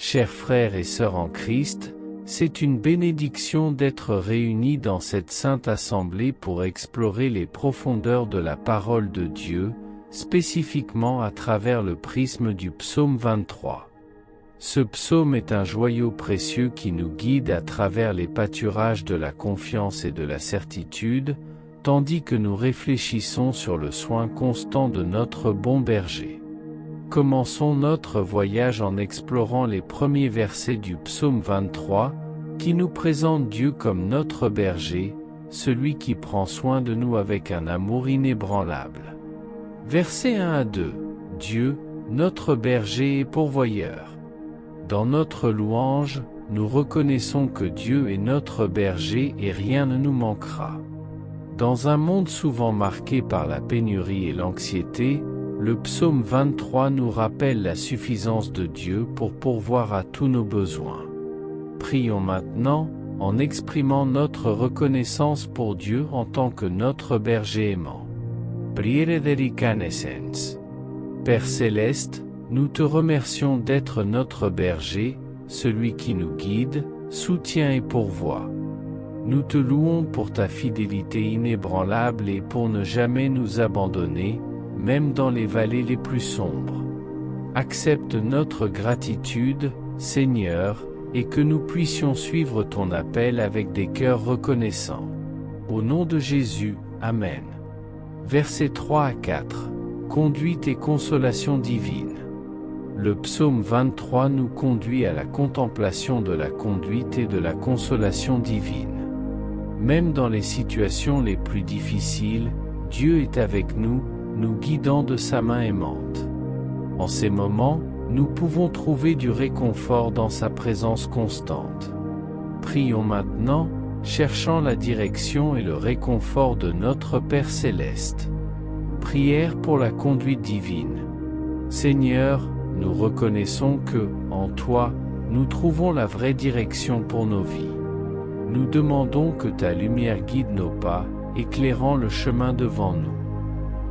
Chers frères et sœurs en Christ, c'est une bénédiction d'être réunis dans cette sainte assemblée pour explorer les profondeurs de la parole de Dieu, spécifiquement à travers le prisme du psaume 23. Ce psaume est un joyau précieux qui nous guide à travers les pâturages de la confiance et de la certitude, tandis que nous réfléchissons sur le soin constant de notre bon berger. Commençons notre voyage en explorant les premiers versets du psaume 23, qui nous présentent Dieu comme notre berger, celui qui prend soin de nous avec un amour inébranlable. Versets 1 à 2. Dieu, notre berger et pourvoyeur. Dans notre louange, nous reconnaissons que Dieu est notre berger et rien ne nous manquera. Dans un monde souvent marqué par la pénurie et l'anxiété, le psaume 23 nous rappelle la suffisance de Dieu pour pourvoir à tous nos besoins. Prions maintenant, en exprimant notre reconnaissance pour Dieu en tant que notre berger aimant. Priere dedicanescens. Père céleste, nous te remercions d'être notre berger, celui qui nous guide, soutient et pourvoit. Nous te louons pour ta fidélité inébranlable et pour ne jamais nous abandonner, même dans les vallées les plus sombres. Accepte notre gratitude, Seigneur, et que nous puissions suivre ton appel avec des cœurs reconnaissants. Au nom de Jésus, Amen. Versets 3 à 4. Conduite et consolation divine. Le psaume 23 nous conduit à la contemplation de la conduite et de la consolation divine. Même dans les situations les plus difficiles, Dieu est avec nous, nous guidant de sa main aimante. En ces moments, nous pouvons trouver du réconfort dans sa présence constante. Prions maintenant, cherchant la direction et le réconfort de notre Père céleste. Prière pour la conduite divine. Seigneur, nous reconnaissons que, en toi, nous trouvons la vraie direction pour nos vies. Nous demandons que ta lumière guide nos pas, éclairant le chemin devant nous.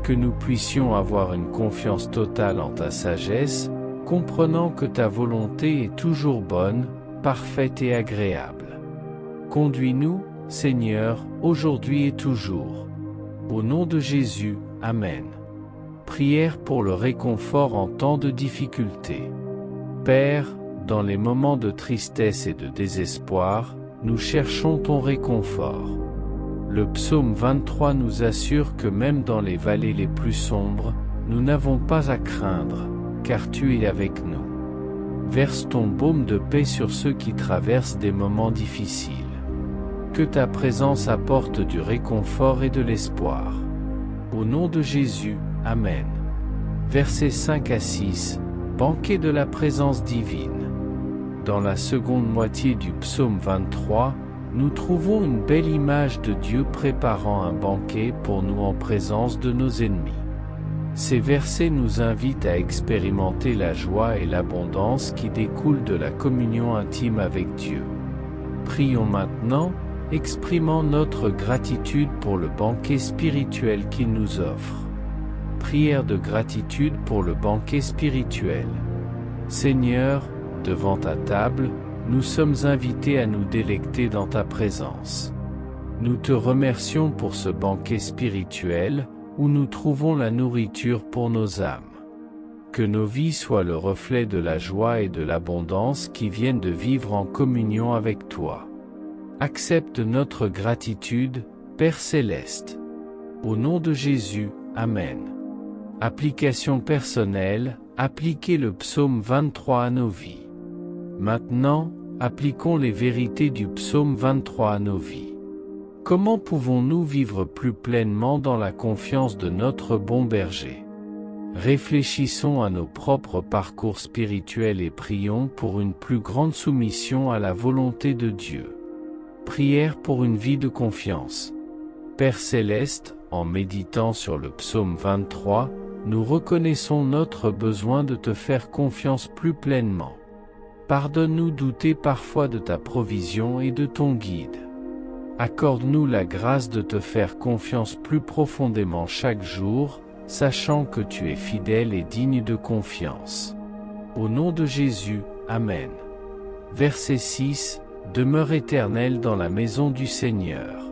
Que nous puissions avoir une confiance totale en ta sagesse, comprenant que ta volonté est toujours bonne, parfaite et agréable. Conduis-nous, Seigneur, aujourd'hui et toujours. Au nom de Jésus, Amen. Prière pour le réconfort en temps de difficulté. Père, dans les moments de tristesse et de désespoir, nous cherchons ton réconfort. Le psaume 23 nous assure que même dans les vallées les plus sombres, nous n'avons pas à craindre, car tu es avec nous. Verse ton baume de paix sur ceux qui traversent des moments difficiles. Que ta présence apporte du réconfort et de l'espoir. Au nom de Jésus, Amen. Versets 5 à 6. Banquet de la présence divine. Dans la seconde moitié du psaume 23, nous trouvons une belle image de Dieu préparant un banquet pour nous en présence de nos ennemis. Ces versets nous invitent à expérimenter la joie et l'abondance qui découlent de la communion intime avec Dieu. Prions maintenant, exprimant notre gratitude pour le banquet spirituel qu'il nous offre. Prière de gratitude pour le banquet spirituel. Seigneur, devant ta table, nous sommes invités à nous délecter dans ta présence. Nous te remercions pour ce banquet spirituel, où nous trouvons la nourriture pour nos âmes. Que nos vies soient le reflet de la joie et de l'abondance qui viennent de vivre en communion avec toi. Accepte notre gratitude, Père céleste. Au nom de Jésus, Amen. Application personnelle, appliquez le psaume 23 à nos vies. Maintenant, appliquons les vérités du psaume 23 à nos vies. Comment pouvons-nous vivre plus pleinement dans la confiance de notre bon berger? Réfléchissons à nos propres parcours spirituels et prions pour une plus grande soumission à la volonté de Dieu. Prière pour une vie de confiance. Père céleste, en méditant sur le psaume 23, nous reconnaissons notre besoin de te faire confiance plus pleinement. Pardonne-nous douter parfois de ta provision et de ton guide. Accorde-nous la grâce de te faire confiance plus profondément chaque jour, sachant que tu es fidèle et digne de confiance. Au nom de Jésus, Amen. Verset 6. Demeure éternelle dans la maison du Seigneur.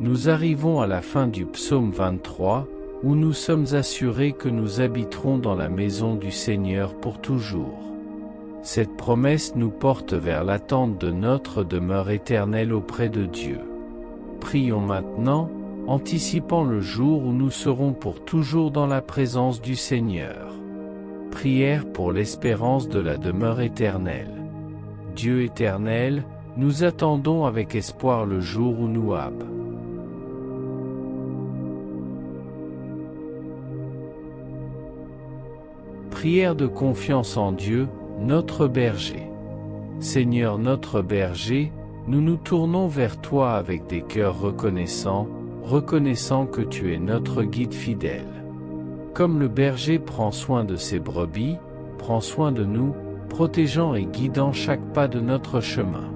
Nous arrivons à la fin du psaume 23, où nous sommes assurés que nous habiterons dans la maison du Seigneur pour toujours. Cette promesse nous porte vers l'attente de notre demeure éternelle auprès de Dieu. Prions maintenant, anticipant le jour où nous serons pour toujours dans la présence du Seigneur. Prière pour l'espérance de la demeure éternelle. Dieu éternel, nous attendons avec espoir le jour où nous habiterons. Prière de confiance en Dieu, notre berger. Seigneur notre berger, nous nous tournons vers toi avec des cœurs reconnaissants que tu es notre guide fidèle. Comme le berger prend soin de ses brebis, prends soin de nous, protégeant et guidant chaque pas de notre chemin.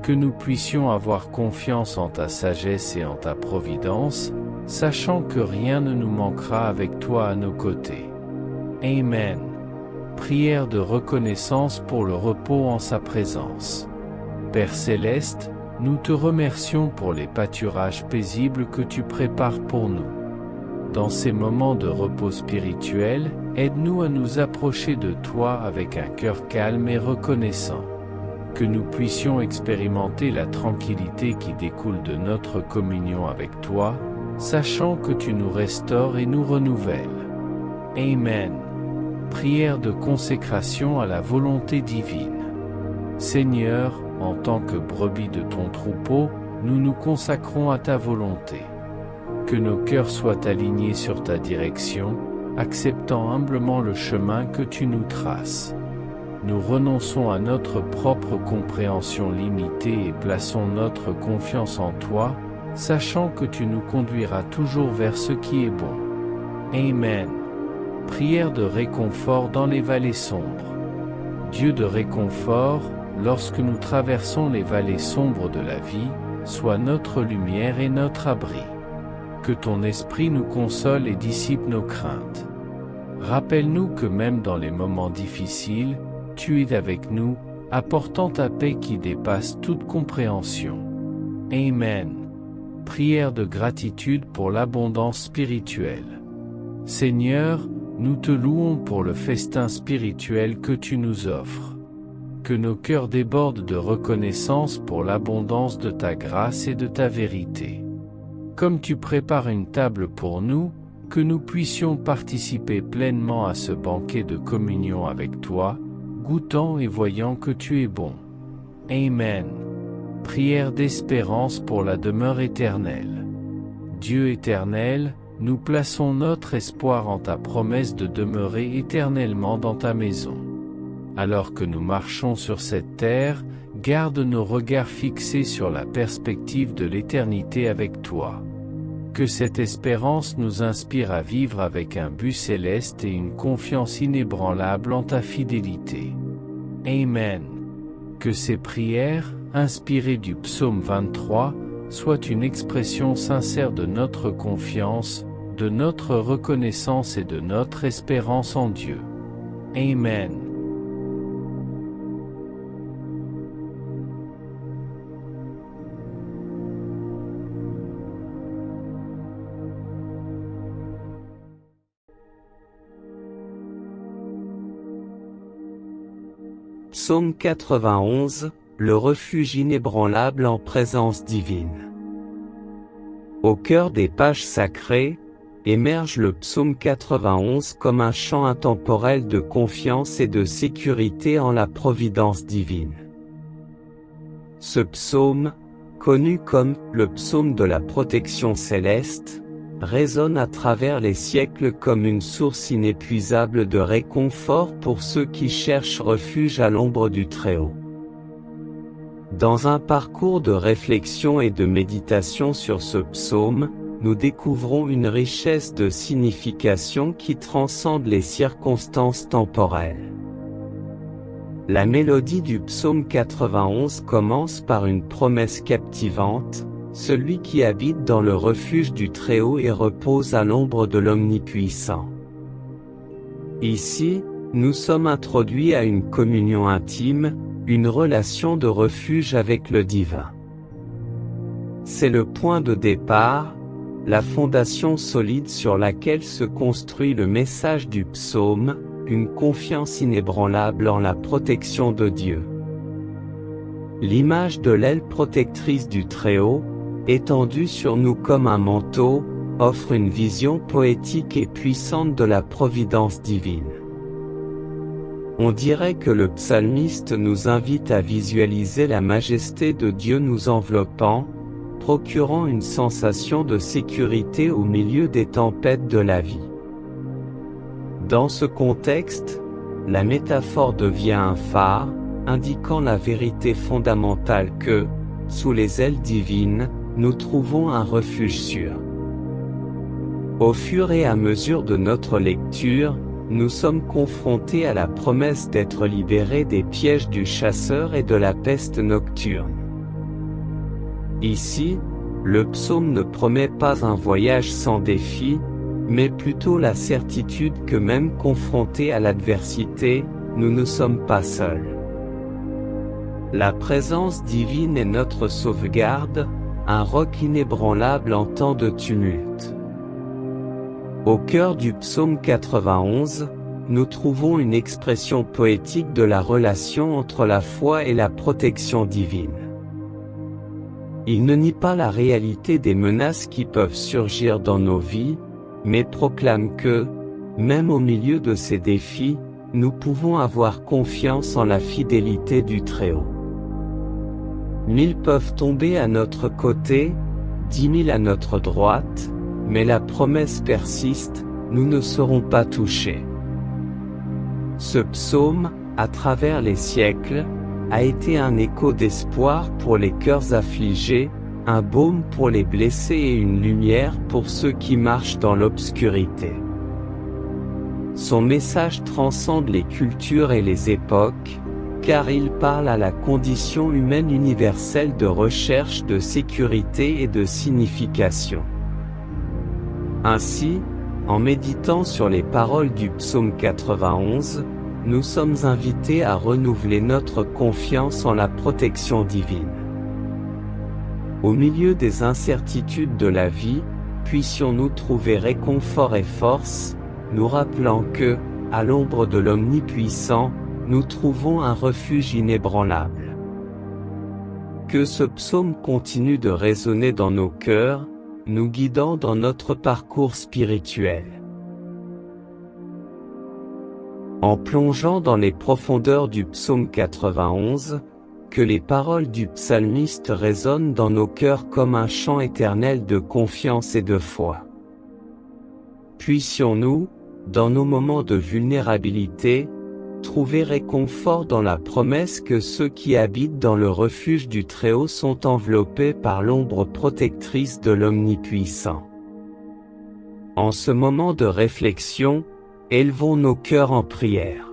Que nous puissions avoir confiance en ta sagesse et en ta providence, sachant que rien ne nous manquera avec toi à nos côtés. Amen. Prière de reconnaissance pour le repos en sa présence. Père céleste, nous te remercions pour les pâturages paisibles que tu prépares pour nous. Dans ces moments de repos spirituel, aide-nous à nous approcher de toi avec un cœur calme et reconnaissant. Que nous puissions expérimenter la tranquillité qui découle de notre communion avec toi, sachant que tu nous restaures et nous renouvelles. Amen. Prière de consécration à la volonté divine. Seigneur, en tant que brebis de ton troupeau, nous nous consacrons à ta volonté. Que nos cœurs soient alignés sur ta direction, acceptant humblement le chemin que tu nous traces. Nous renonçons à notre propre compréhension limitée et plaçons notre confiance en toi, sachant que tu nous conduiras toujours vers ce qui est bon. Amen. Prière de réconfort dans les vallées sombres. Dieu de réconfort, lorsque nous traversons les vallées sombres de la vie, sois notre lumière et notre abri. Que ton esprit nous console et dissipe nos craintes. Rappelle-nous que même dans les moments difficiles, tu es avec nous, apportant ta paix qui dépasse toute compréhension. Amen. Prière de gratitude pour l'abondance spirituelle. Seigneur, nous te louons pour le festin spirituel que tu nous offres. Que nos cœurs débordent de reconnaissance pour l'abondance de ta grâce et de ta vérité. Comme tu prépares une table pour nous, que nous puissions participer pleinement à ce banquet de communion avec toi, goûtant et voyant que tu es bon. Amen. Prière d'espérance pour la demeure éternelle. Dieu éternel, nous plaçons notre espoir en ta promesse de demeurer éternellement dans ta maison. Alors que nous marchons sur cette terre, garde nos regards fixés sur la perspective de l'éternité avec toi. Que cette espérance nous inspire à vivre avec un but céleste et une confiance inébranlable en ta fidélité. Amen. Que ces prières, inspirées du psaume 23, soient une expression sincère de notre confiance, de notre reconnaissance et de notre espérance en Dieu. Amen. Psaume 91, le refuge inébranlable en présence divine. Au cœur des pages sacrées, émerge le psaume 91 comme un chant intemporel de confiance et de sécurité en la providence divine. Ce psaume, connu comme le psaume de la protection céleste, résonne à travers les siècles comme une source inépuisable de réconfort pour ceux qui cherchent refuge à l'ombre du Très-Haut. Dans un parcours de réflexion et de méditation sur ce psaume, nous découvrons une richesse de signification qui transcende les circonstances temporelles. La mélodie du psaume 91 commence par une promesse captivante: celui qui habite dans le refuge du Très-Haut et repose à l'ombre de l'Omnipuissant. Ici, nous sommes introduits à une communion intime, une relation de refuge avec le divin. C'est le point de départ, la fondation solide sur laquelle se construit le message du psaume, une confiance inébranlable en la protection de Dieu. L'image de l'aile protectrice du Très-Haut, étendue sur nous comme un manteau, offre une vision poétique et puissante de la providence divine. On dirait que le psalmiste nous invite à visualiser la majesté de Dieu nous enveloppant, procurant une sensation de sécurité au milieu des tempêtes de la vie. Dans ce contexte, la métaphore devient un phare, indiquant la vérité fondamentale que, sous les ailes divines, nous trouvons un refuge sûr. Au fur et à mesure de notre lecture, nous sommes confrontés à la promesse d'être libérés des pièges du chasseur et de la peste nocturne. Ici, le psaume ne promet pas un voyage sans défi, mais plutôt la certitude que même confrontés à l'adversité, nous ne sommes pas seuls. La présence divine est notre sauvegarde, un roc inébranlable en temps de tumulte. Au cœur du psaume 91, nous trouvons une expression poétique de la relation entre la foi et la protection divine. Il ne nie pas la réalité des menaces qui peuvent surgir dans nos vies, mais proclame que, même au milieu de ces défis, nous pouvons avoir confiance en la fidélité du Très-Haut. 1000 peuvent tomber à notre côté, 10 000 à notre droite, mais la promesse persiste, nous ne serons pas touchés. Ce psaume, à travers les siècles, a été un écho d'espoir pour les cœurs affligés, un baume pour les blessés et une lumière pour ceux qui marchent dans l'obscurité. Son message transcende les cultures et les époques, car il parle à la condition humaine universelle de recherche de sécurité et de signification. Ainsi, en méditant sur les paroles du psaume 91, nous sommes invités à renouveler notre confiance en la protection divine. Au milieu des incertitudes de la vie, puissions-nous trouver réconfort et force, nous rappelant que, à l'ombre de l'Omnipuissant, nous trouvons un refuge inébranlable. Que ce psaume continue de résonner dans nos cœurs, nous guidant dans notre parcours spirituel. En plongeant dans les profondeurs du psaume 91, que les paroles du psalmiste résonnent dans nos cœurs comme un chant éternel de confiance et de foi. Puissions-nous, dans nos moments de vulnérabilité, trouver réconfort dans la promesse que ceux qui habitent dans le refuge du Très-Haut sont enveloppés par l'ombre protectrice de l'Omnipuissant. En ce moment de réflexion, élevons nos cœurs en prière.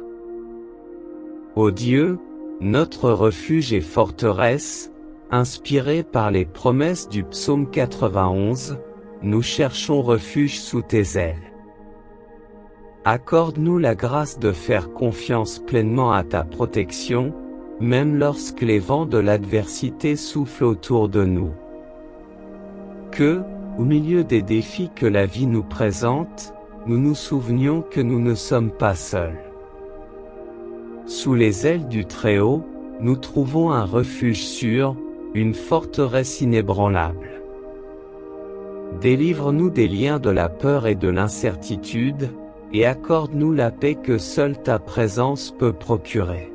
Ô Dieu, notre refuge et forteresse, inspirés par les promesses du psaume 91, nous cherchons refuge sous tes ailes. Accorde-nous la grâce de faire confiance pleinement à ta protection, même lorsque les vents de l'adversité soufflent autour de nous. Que, au milieu des défis que la vie nous présente, nous nous souvenions que nous ne sommes pas seuls. Sous les ailes du Très-Haut, nous trouvons un refuge sûr, une forteresse inébranlable. Délivre-nous des liens de la peur et de l'incertitude, et accorde-nous la paix que seule ta présence peut procurer.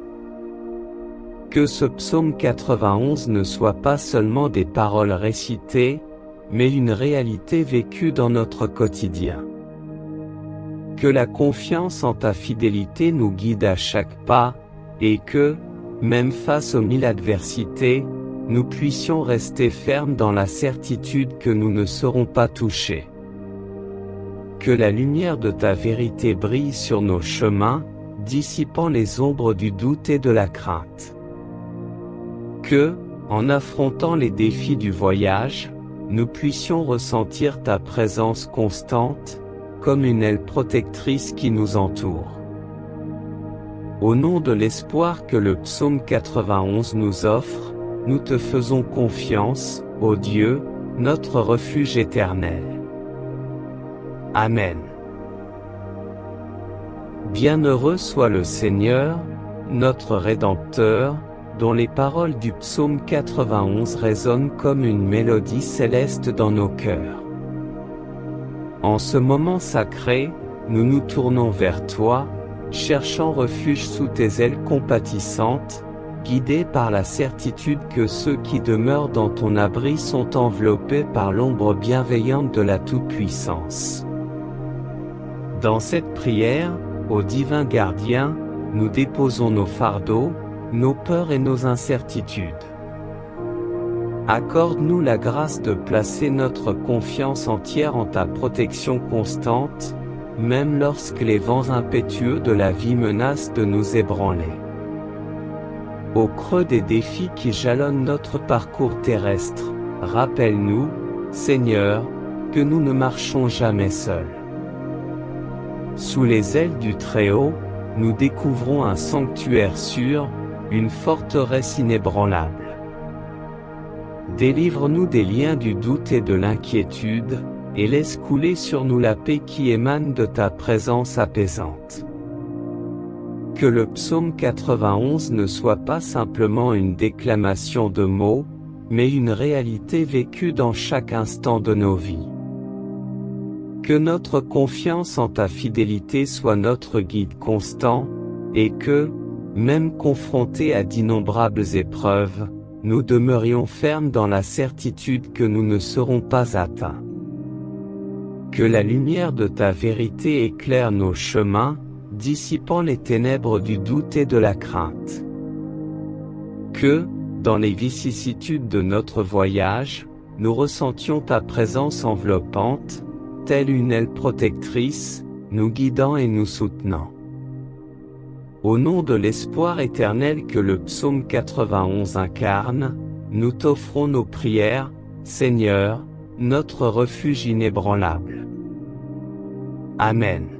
Que ce psaume 91 ne soit pas seulement des paroles récitées, mais une réalité vécue dans notre quotidien. Que la confiance en ta fidélité nous guide à chaque pas, et que, même face aux 1000 adversités, nous puissions rester fermes dans la certitude que nous ne serons pas touchés. Que la lumière de ta vérité brille sur nos chemins, dissipant les ombres du doute et de la crainte. Que, en affrontant les défis du voyage, nous puissions ressentir ta présence constante, comme une aile protectrice qui nous entoure. Au nom de l'espoir que le psaume 91 nous offre, nous te faisons confiance, ô Dieu, notre refuge éternel. Amen. Bienheureux soit le Seigneur, notre Rédempteur, dont les paroles du psaume 91 résonnent comme une mélodie céleste dans nos cœurs. En ce moment sacré, nous nous tournons vers toi, cherchant refuge sous tes ailes compatissantes, guidés par la certitude que ceux qui demeurent dans ton abri sont enveloppés par l'ombre bienveillante de la Toute-Puissance. Dans cette prière, ô divin gardien, nous déposons nos fardeaux, nos peurs et nos incertitudes. Accorde-nous la grâce de placer notre confiance entière en ta protection constante, même lorsque les vents impétueux de la vie menacent de nous ébranler. Au creux des défis qui jalonnent notre parcours terrestre, rappelle-nous, Seigneur, que nous ne marchons jamais seuls. Sous les ailes du Très-Haut, nous découvrons un sanctuaire sûr, une forteresse inébranlable. Délivre-nous des liens du doute et de l'inquiétude, et laisse couler sur nous la paix qui émane de ta présence apaisante. Que le psaume 91 ne soit pas simplement une déclamation de mots, mais une réalité vécue dans chaque instant de nos vies. Que notre confiance en ta fidélité soit notre guide constant, et que, même confrontés à d'innombrables épreuves, nous demeurions fermes dans la certitude que nous ne serons pas atteints. Que la lumière de ta vérité éclaire nos chemins, dissipant les ténèbres du doute et de la crainte. Que, dans les vicissitudes de notre voyage, nous ressentions ta présence enveloppante, telle une aile protectrice, nous guidant et nous soutenant. Au nom de l'espoir éternel que le psaume 91 incarne, nous t'offrons nos prières, Seigneur, notre refuge inébranlable. Amen.